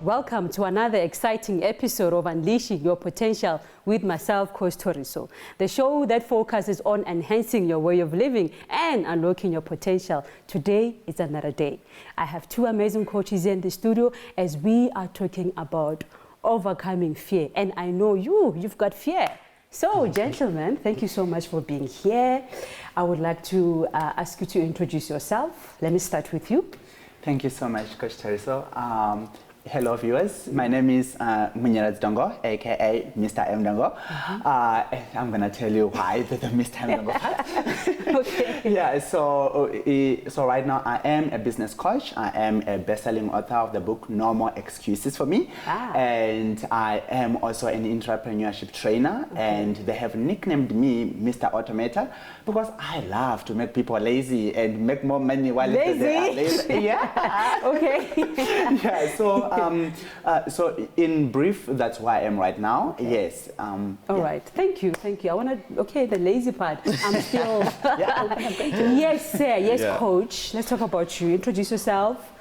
welcome to another exciting episode of Unleashing Your Potential with myself, Coach Toriso, the show that focuses on enhancing your way of living and unlocking your potential. Today is another day. I have two amazing coaches here in the studio as we are talking about overcoming fear. And I know you've got fear. So, gentlemen, thank you so much for being here. I would like to ask you to introduce yourself. Let me start with you. Thank you so much, Coach Teriso. Hello, viewers. My name is Munyaraz Dongo, aka Mr. M Dongo. I'm gonna tell you why the Mr. M Dongo part. Okay. Yeah. So right now I am a business coach. I am a best-selling author of the book No More Excuses for Me, and I am also an entrepreneurship trainer. Okay. And they have nicknamed me Mr. Automator because I love to make people lazy and make more money while they are lazy. Yeah. Okay. Yeah. So in brief, that's where I am right now. Okay. Yes. All right. Thank you. I want to. Okay, the lazy part. I'm still. Yes, sir. Yes, yeah. Coach. Let's talk about you. Introduce yourself.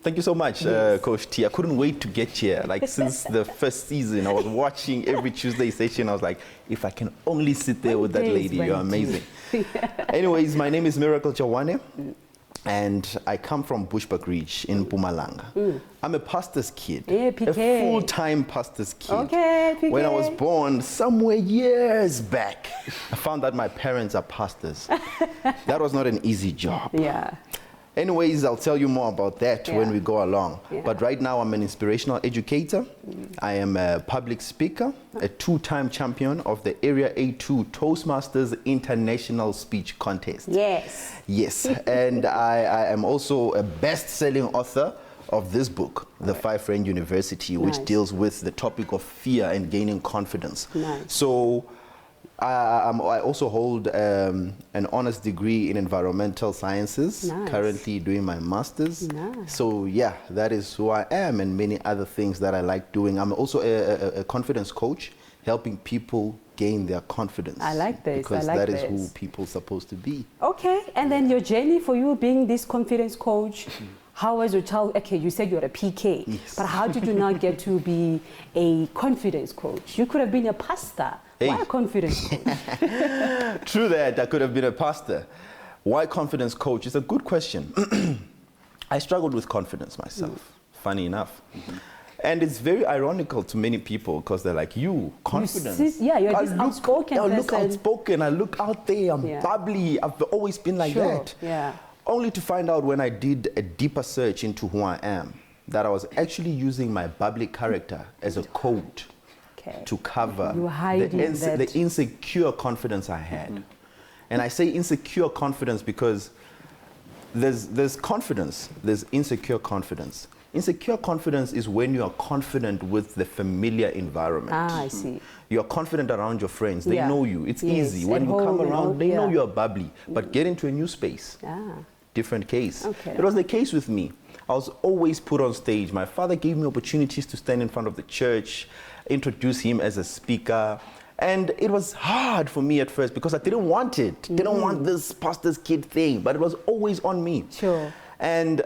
Thank you so much, Coach T. I couldn't wait to get here. Like since the first season, I was watching every Tuesday session. I was like, if I can only sit there with that lady, you're amazing. Anyways, my name is Miracle Chawane. And I come from Bushbuck Ridge in Mpumalanga. I'm a pastor's kid, a full-time pastor's kid. Okay, PK. When I was born, somewhere years back, I found that my parents are pastors. That was not an easy job. Yeah. Anyways, I'll tell you more about that when we go along. Yeah. But right now, I'm an inspirational educator. I am a public speaker, a two-time champion of the Area A2 Toastmasters International Speech Contest. Yes. Yes, and I am also a best-selling author of this book, The 5 Friend University, which deals with the topic of fear and gaining confidence. Nice. So I also hold an honors degree in environmental sciences, currently doing my master's. Nice. So yeah, that is who I am and many other things that I like doing. I'm also a confidence coach, helping people gain their confidence. I like this. Because that is who people are supposed to be. Okay, and then your journey for you being this confidence coach, how was your child? Okay, you said you're a PK, yes. But how did you now get to be a confidence coach? You could have been a pastor. Hey. Why a confidence coach? True that, I could have been a pastor. Why confidence coach? It's a good question. I struggled with confidence myself, funny enough. And it's very ironical to many people because they're like, you, confidence. You're this outspoken person. I look outspoken, I look out there, I'm bubbly. I've always been like that. Yeah. Only to find out when I did a deeper search into who I am, that I was actually using my bubbly character as a code to cover the insecure confidence I had. And I say insecure confidence because there's confidence, there's insecure confidence. Insecure confidence is when you are confident with the familiar environment. I see. You're confident around your friends. They know you. It's easy. When you come around, they know you're bubbly. But get into a new space. Different case. Okay. It was the case with me. I was always put on stage. My father gave me opportunities to stand in front of the church, introduce him as a speaker. And it was hard for me at first because I didn't want it. Didn't want this pastor's kid thing, but it was always on me. Sure. And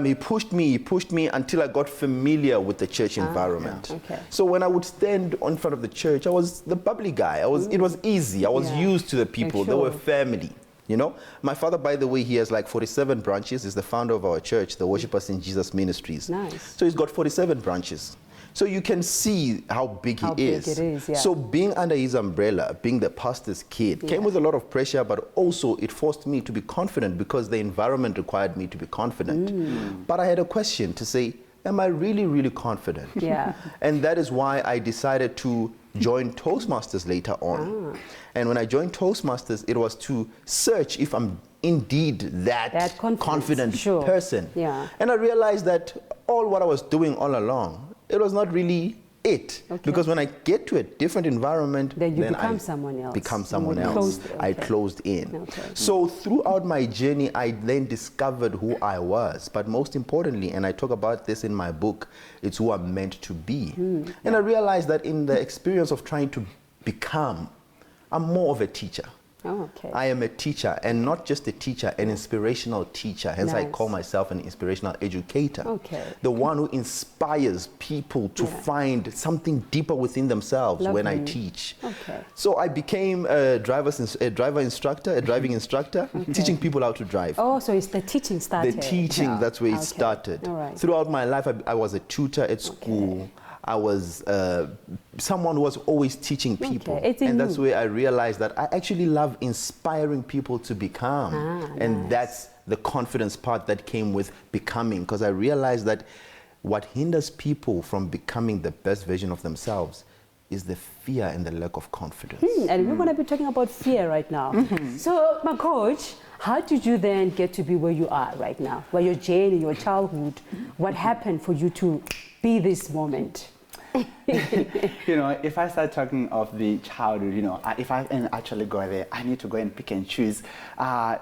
he pushed me until I got familiar with the church environment. Okay. So when I would stand in front of the church, I was the bubbly guy. It was easy. I was used to the people. They were family. You know, my father, by the way, he has like 47 branches. He's the founder of our church, the Worshipers in Jesus Ministries. Nice. So he's got 47 branches. So you can see how big he is. Big it is, yeah. So being under his umbrella, being the pastor's kid, came with a lot of pressure, but also it forced me to be confident because the environment required me to be confident. But I had a question to say, am I really, really confident? Yeah. And that is why I decided to join Toastmasters later on. And when I joined Toastmasters, it was to search if I'm indeed that confident person. Yeah. And I realized that all what I was doing all along, it was not really it. Because when I get to a different environment, then become someone else. I closed in. So throughout my journey, I then discovered who I was. But most importantly, and I talk about this in my book, it's who I'm meant to be. And I realized that in the experience of trying to become, I'm more of a teacher. Oh, okay. I am a teacher, and not just a teacher, an inspirational teacher. Hence, I call myself an inspirational educator. Okay. The one who inspires people to find something deeper within themselves when I teach. Okay. So I became a driving instructor, teaching people how to drive. Oh, so it's the teaching started. The teaching, that's where it started. All right. Throughout my life, I was a tutor at school. I was someone who was always teaching people. And that's where I realized that I actually love inspiring people to become. And that's the confidence part that came with becoming, because I realized that what hinders people from becoming the best version of themselves is the fear and the lack of confidence. And we're going to be talking about fear right now. So, my coach, how did you then get to be where you are right now? Where your journey, your childhood, what happened for you to be this moment? You know, if I start talking of the childhood, you know, if I can actually go there, I need to go and pick and choose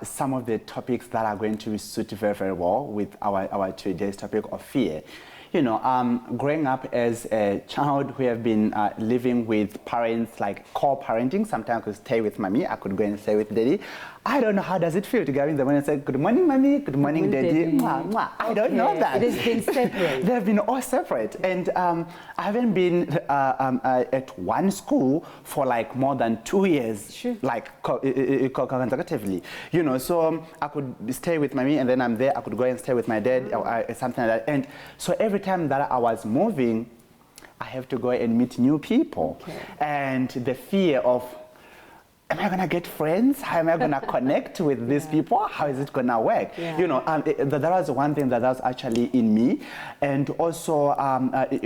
some of the topics that are going to suit very, very well with our today's topic of fear. You know, growing up as a child who have been living with parents, like co-parenting, sometimes I could stay with mommy, I could go and stay with daddy. I don't know how does it feel to go in the morning and say, good morning, mommy, good morning, daddy. Mwah, mwah. I don't know that. It has been separate. They've been all separate. And I haven't been at one school for like more than 2 years, like consecutively. You know, so I could stay with mommy and then I'm there, I could go and stay with my dad or something like that. And so every time that I was moving, I have to go and meet new people. And the fear of, am I going to get friends? How am I going to connect with these people? How is it going to work? You know, that was one thing that was actually in me. And also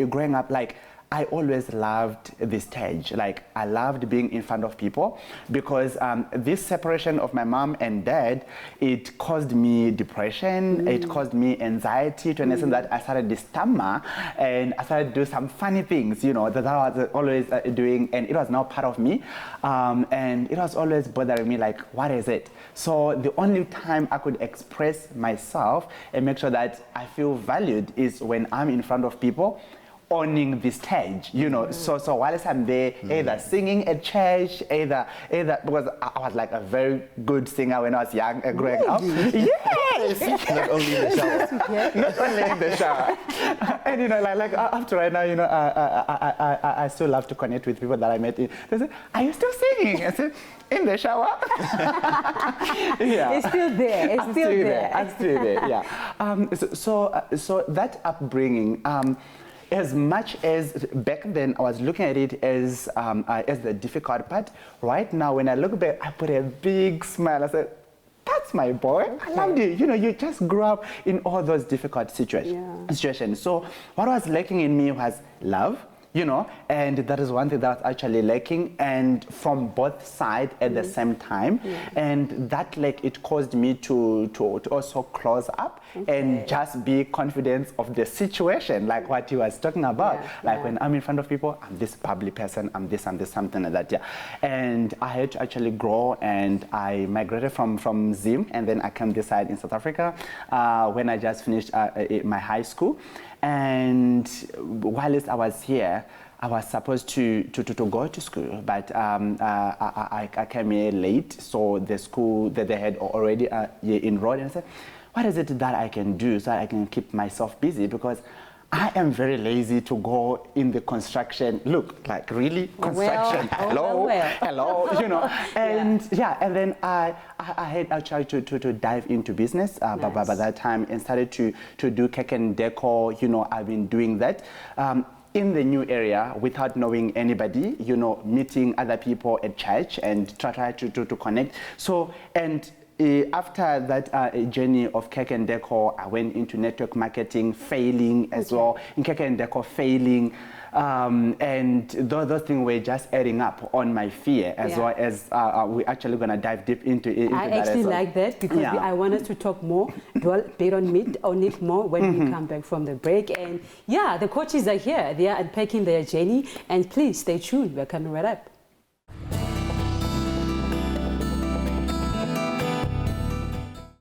growing up, like, I always loved the stage. Like, I loved being in front of people because this separation of my mom and dad, it caused me depression, it caused me anxiety to an extent that I started to stammer and I started to do some funny things, you know, that I was always doing, and it was now part of me. And it was always bothering me, like, what is it? So the only time I could express myself and make sure that I feel valued is when I'm in front of people, owning the stage, you know. So whilst I'm there, either singing at church, either because I was like a very good singer when I was young, growing up. Yes. Not only in the shower. Not only in the shower. And you know, like after right now, you know, I still love to connect with people that I met. They say, "Are you still singing?" I said, "In the shower." It's still there. It's still there. I'm still there. Yeah. So that upbringing. As much as back then I was looking at it as the difficult part, right now when I look back, I put a big smile. I said, that's my boy. I loved it. You know, you just grew up in all those difficult situations. So what was lacking in me was love. You know, and that is one thing that's actually lacking, and from both sides at the same time. And that, like, it caused me to also close up and just be confident of the situation, like what he was talking about. When I'm in front of people, I'm this public person, I'm this, something like that, And I had to actually grow, and I migrated from Zim, and then I came this side in South Africa when I just finished my high school. And whilst I was here, I was supposed to go to school, but I came here late, so the school that they had already enrolled, and I said, what is it that I can do so that I can keep myself busy? Because I am very lazy to go in the construction. Look, like, really, construction. Hello, you know. And and then I had actually to dive into business by that time and started to do cake and decor. You know, I've been doing that. In the new area without knowing anybody, you know, meeting other people at church and try to connect. So, and after that journey of cake and decor, I went into network marketing, failing as well. In cake and decor, failing. And those things were just adding up on my fear, as well as we're actually going to dive deep into that. I actually like that because I wanted to talk more, dwell a bit on it more when we come back from the break. And the coaches are here. They are unpacking their journey. And please stay tuned. We're coming right up.